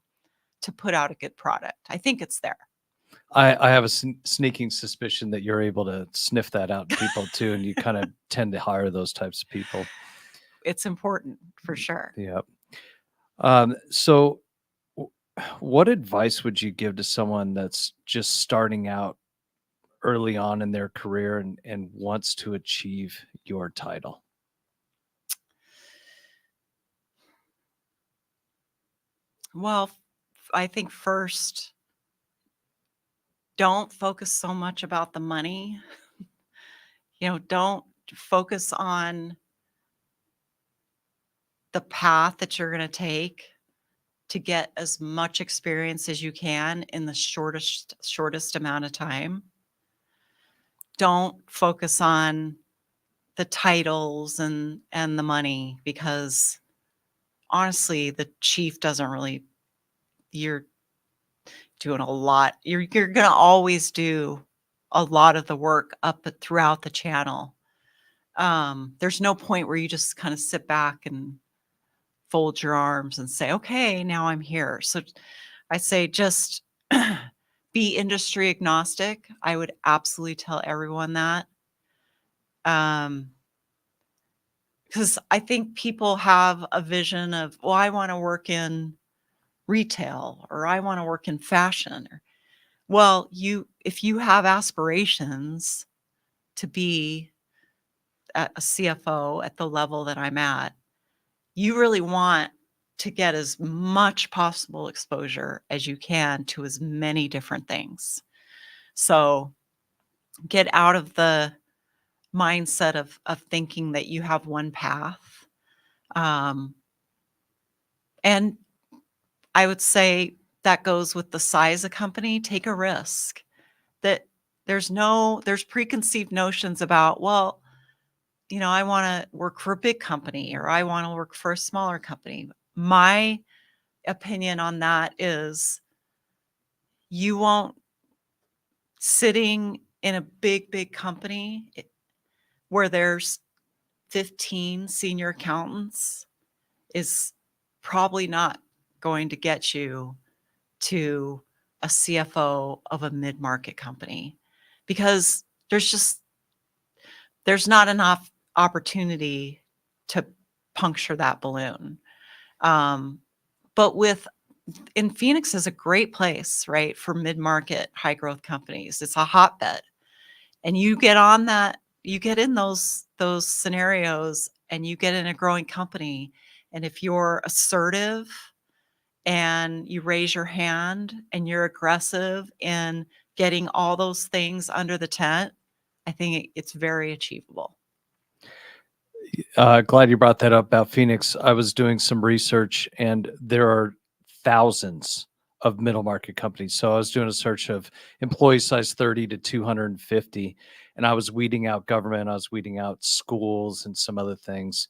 to put out a good product. I think it's there. I have a sneaking suspicion that you're able to sniff that out in people too, and you kind of tend to hire those types of people. It's important for sure. Yeah. So what advice would you give to someone that's just starting out early on in their career and wants to achieve your title? Well, I think first, don't focus so much about the money. Don't focus on the path that you're going to take to get as much experience as you can in the shortest amount of time. Don't focus on the titles and the money, because honestly, the chief doesn't really, you're doing a lot. You're going to always do a lot of the work up throughout the channel. There's no point where you just kind of sit back and fold your arms and say, okay, now I'm here. So I say just be industry agnostic. I would absolutely tell everyone that. Because I think people have a vision of, well, I want to work in retail, or I want to work in fashion. Well, if you have aspirations to be a CFO at the level that I'm at, you really want to get as much possible exposure as you can to as many different things. So get out of the mindset of thinking that you have one path. And I would say that goes with the size of company. Take a risk. That there's preconceived notions about, well, I want to work for a big company, or I want to work for a smaller company. My opinion on that is, you won't, sitting in a big company where there's 15 senior accountants is probably not going to get you to a CFO of a mid-market company, because there's not enough opportunity to puncture that balloon. But in Phoenix is a great place, right, for mid-market high growth companies. It's a hotbed. And you get on that you get in those scenarios and you get in a growing company, and if you're assertive and you raise your hand and you're aggressive in getting all those things under the tent, I think it's very achievable. Glad you brought that up about Phoenix. I was doing some research, and there are thousands of middle market companies. So I was doing a search of employee size 30 to 250, and I was weeding out government. I was weeding out schools and some other things.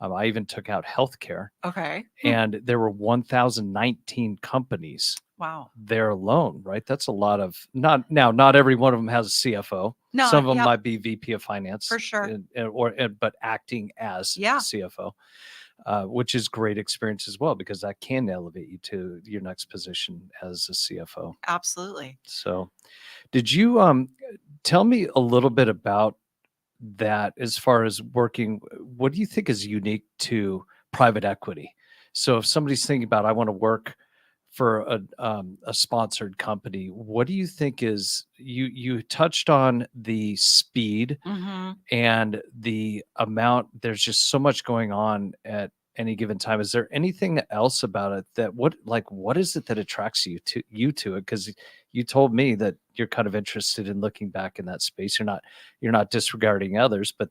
I even took out healthcare, Okay. and there were 1,019 companies Wow. there alone, right? That's a lot of not every one of them has a CFO. No, Some of them yep, might be VP of finance for sure. but acting as Yeah. CFO, which is great experience as well, because that can elevate you to your next position as a CFO. Absolutely. So did you tell me a little bit about that as far as working? What do you think is unique to private equity? So if somebody's thinking about, I want to work for a sponsored company, what do you think is, you touched on the speed Mm-hmm. and the amount, there's just so much going on at any given time. Is there anything else about it that what is it that attracts you to it? Because you told me that you're kind of interested in looking back in that space. You're not disregarding others, but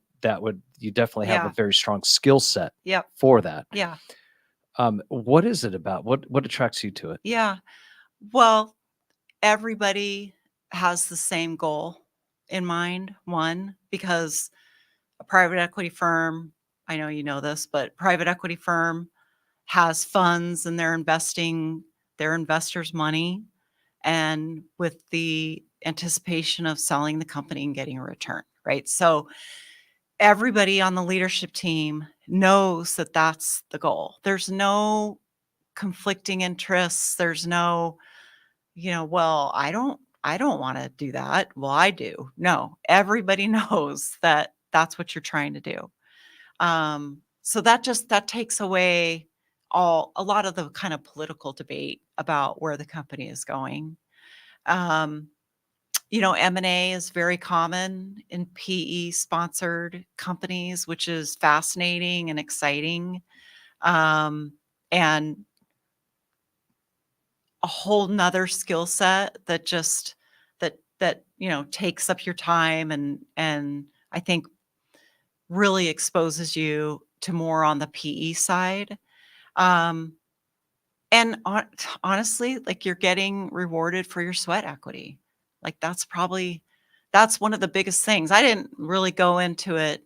you definitely have a Yeah. very strong skill set Yep. for that. Yeah. What is it about? What attracts you to it? Yeah. Well, everybody has the same goal in mind. One, because a private equity firm, I know you know this, but private equity firm has funds and they're investing their investors' money, and with the anticipation of selling the company and getting a return, right? So everybody on the leadership team knows that that's the goal. There's no conflicting interests. There's no, well, I don't want to do that. Well, I do. No, everybody knows that that's what you're trying to do. So that takes away a lot of the kind of political debate about where the company is going. Um, M&A is very common in PE sponsored companies, which is fascinating and exciting. And a whole nother skill set that just that takes up your time, and I think really exposes you to more on the PE side. Um, and honestly, like, you're getting rewarded for your sweat equity. Like, that's one of the biggest things. I didn't really go into it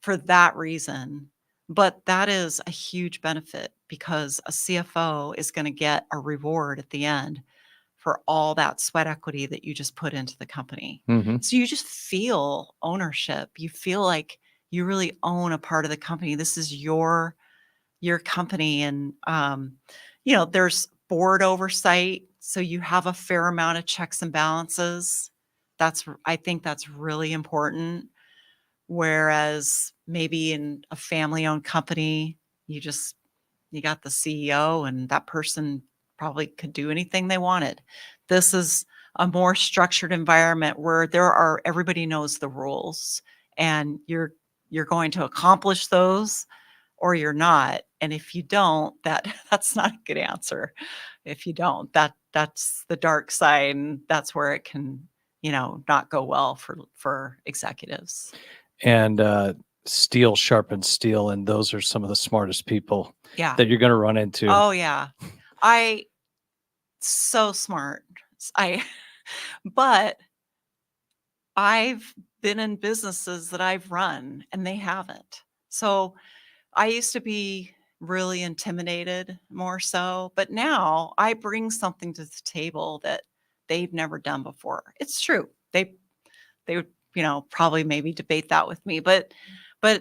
for that reason, but that is a huge benefit, because a CFO is going to get a reward at the end for all that sweat equity that you just put into the company. Mm-hmm. So you just feel ownership. You feel like you really own a part of the company. This is your company. And there's board oversight, so you have a fair amount of checks and balances. I think that's really important. Whereas maybe in a family-owned company, you got the CEO, and that person probably could do anything they wanted. This is a more structured environment where everybody knows the rules, and you're going to accomplish those or you're not. And if you don't, that's not a good answer. If you don't, that's the dark side, and that's where it can, not go well for executives. And steel sharpens steel, and those are some of the smartest people Yeah. that you're going to run into. Oh yeah. So smart. But I've been in businesses that I've run and they haven't. So I used to be really intimidated, more so, but now I bring something to the table that they've never done before. It's true. They would, probably maybe debate that with me, but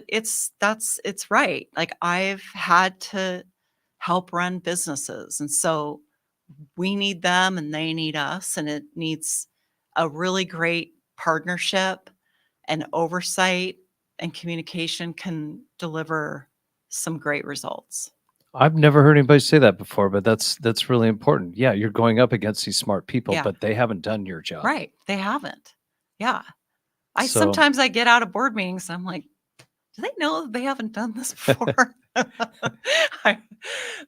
it's right. Like, I've had to help run businesses, and so we need them and they need us, and it needs a really great partnership, and oversight and communication can deliver some great results. I've never heard anybody say that before, but that's really important. Yeah, you're going up against these smart people, Yeah. but they haven't done your job. Right. They haven't. Yeah. So Sometimes I get out of board meetings, I'm like, do they know that they haven't done this before? I,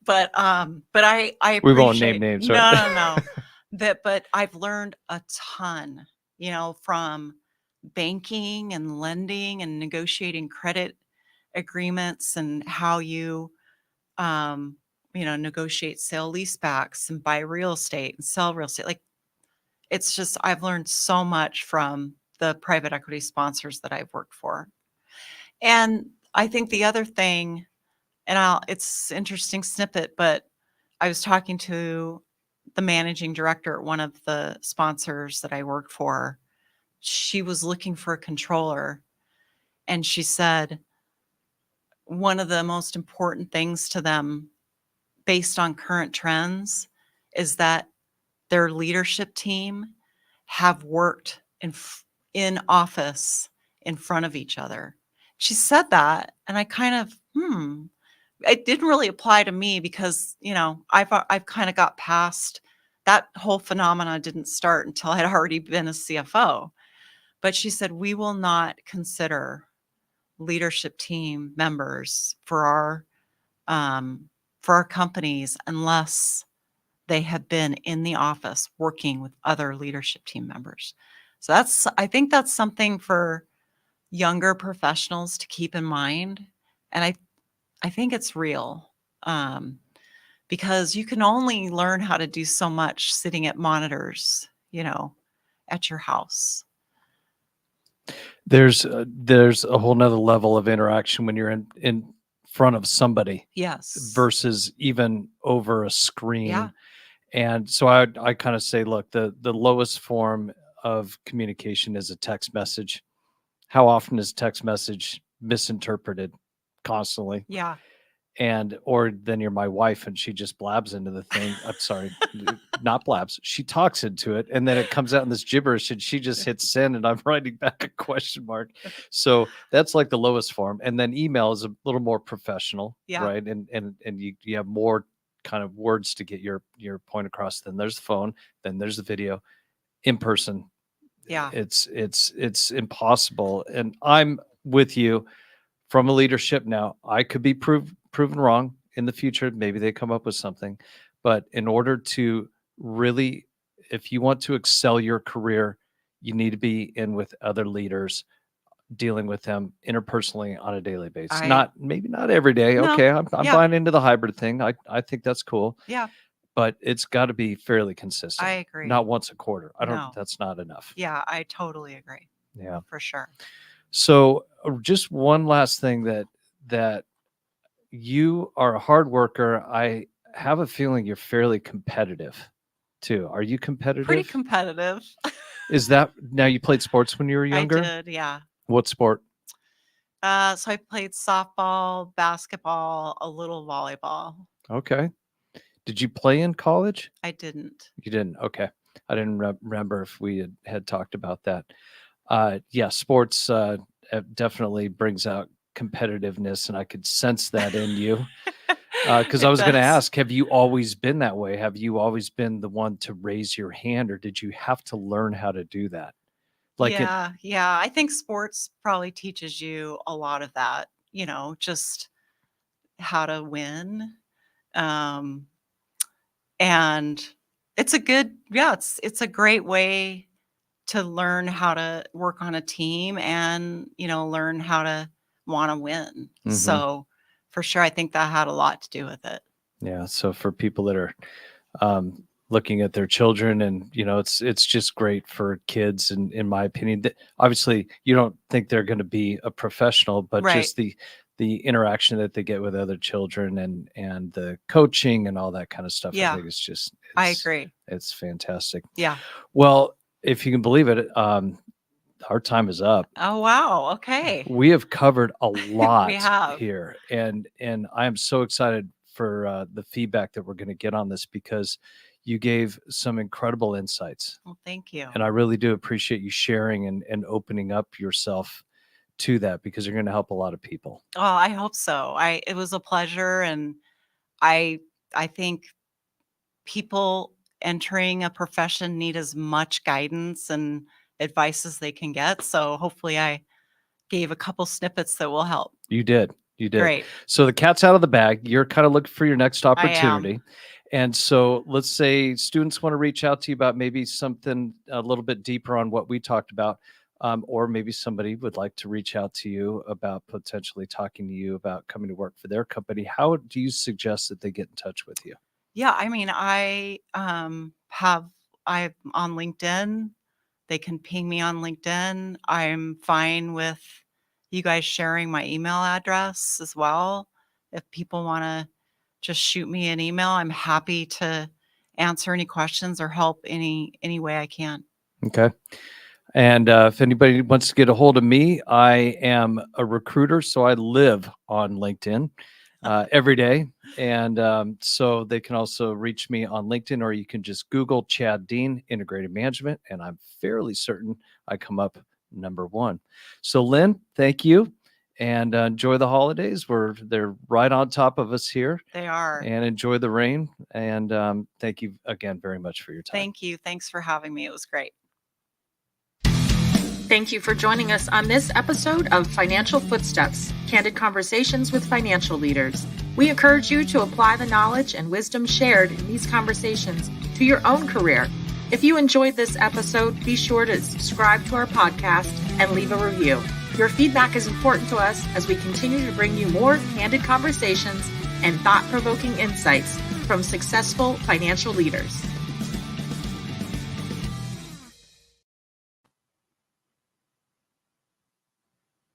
but I we won't name appreciate, names, right? no, but I've learned a ton, from banking and lending and negotiating credit agreements and how you, negotiate sale leasebacks and buy real estate and sell real estate. Like, it's just, I've learned so much from the private equity sponsors that I've worked for. And I think the other thing, it's interesting snippet, but I was talking to the managing director at one of the sponsors that I worked for. She was looking for a controller, and she said one of the most important things to them based on current trends is that their leadership team have worked in office in front of each other. She said that, and I kind of, it didn't really apply to me because, I've kind of got past that whole phenomena. Didn't start until I'd already been a CFO. But she said, we will not consider leadership team members for our companies unless they have been in the office working with other leadership team members. So I think that's something for younger professionals to keep in mind. And I think it's real, because you can only learn how to do so much sitting at monitors, at your house. There's a whole nother level of interaction when you're in front of somebody Yes. versus even over a screen. Yeah. And so I kind of say, look, the lowest form of communication is a text message. How often is text message misinterpreted? Constantly. Yeah. Or then you're my wife and she just blabs into the thing. I'm sorry, not blabs. She talks into it and then it comes out in this gibberish and she just hits send and I'm writing back a question mark. So that's like the lowest form. And then email is a little more professional, Yeah. right? And you have more kind of words to get your point across. Then there's the phone, then there's the video. In person, Yeah. it's impossible. And I'm with you from a leadership now. I could be proven wrong in the future. Maybe they come up with something. But in order to really, if you want to excel your career, you need to be in with other leaders, dealing with them interpersonally on a daily basis. Maybe not every day. No. Okay, I'm Yeah. buying into the hybrid thing. I think that's cool. Yeah. But it's got to be fairly consistent. I agree. Not once a quarter. No. That's not enough. Yeah, I totally agree. Yeah. For sure. So just one last thing that you are a hard worker. I have a feeling you're fairly competitive too. Are you competitive? Pretty competitive. Is that now you played sports when you were I younger? did, yeah. What sport? So I played softball, basketball, a little volleyball. Okay. Did you play in college? I didn't. You didn't. Okay. I didn't remember if we had talked about that. Yeah, sports definitely brings out competitiveness, and I could sense that in you. Because I was going to ask, have you always been that way? Have you always been the one to raise your hand, or did you have to learn how to do that? Yeah. I think sports probably teaches you a lot of that, just how to win. And it's it's a great way to learn how to work on a team and, learn how to want to win. Mhm. So for sure, I think that had a lot to do with it. Yeah. So for people that are looking at their children, and it's just great for kids, and in my opinion, that obviously you don't think they're going to be a professional, but Right. just the interaction that they get with other children and the coaching and all that kind of stuff. Yeah. I think I agree. It's fantastic. Yeah. Well, if you can believe it, our time is up. Oh, wow. Okay. We have covered a lot have. here, and I am so excited for the feedback that we're going to get on this, because you gave some incredible insights. Well, thank you. And I really do appreciate you sharing and opening up yourself to that, because you're going to help a lot of people. Oh, I hope so. It was a pleasure, and I think people entering a profession need as much guidance and advice as they can get. So hopefully I gave a couple snippets that will help. You did. You did. Great. So the cat's out of the bag. You're kind of looking for your next I opportunity. am. And so let's say students want to reach out to you about maybe something a little bit deeper on what we talked about. Or maybe somebody would like to reach out to you about potentially talking to you about coming to work for their company. How do you suggest that they get in touch with you? Yeah, I mean, I'm on LinkedIn. They can ping me on LinkedIn. I'm fine with you guys sharing my email address as well. If people want to just shoot me an email, I'm happy to answer any questions or help any way I can. Okay. And if anybody wants to get a hold of me, I am a recruiter, so I live on LinkedIn every day. And so they can also reach me on LinkedIn, or you can just Google Chad Dean Integrated Management, and I'm fairly certain I come up number one. So Lynn, thank you, and enjoy the holidays. They're right on top of us here. They are. And enjoy the rain. And thank you again very much for your time. Thank you. Thanks for having me. It was great. Thank you for joining us on this episode of Financial Footsteps, Candid Conversations with Financial Leaders. We encourage you to apply the knowledge and wisdom shared in these conversations to your own career. If you enjoyed this episode, be sure to subscribe to our podcast and leave a review. Your feedback is important to us as we continue to bring you more candid conversations and thought-provoking insights from successful financial leaders.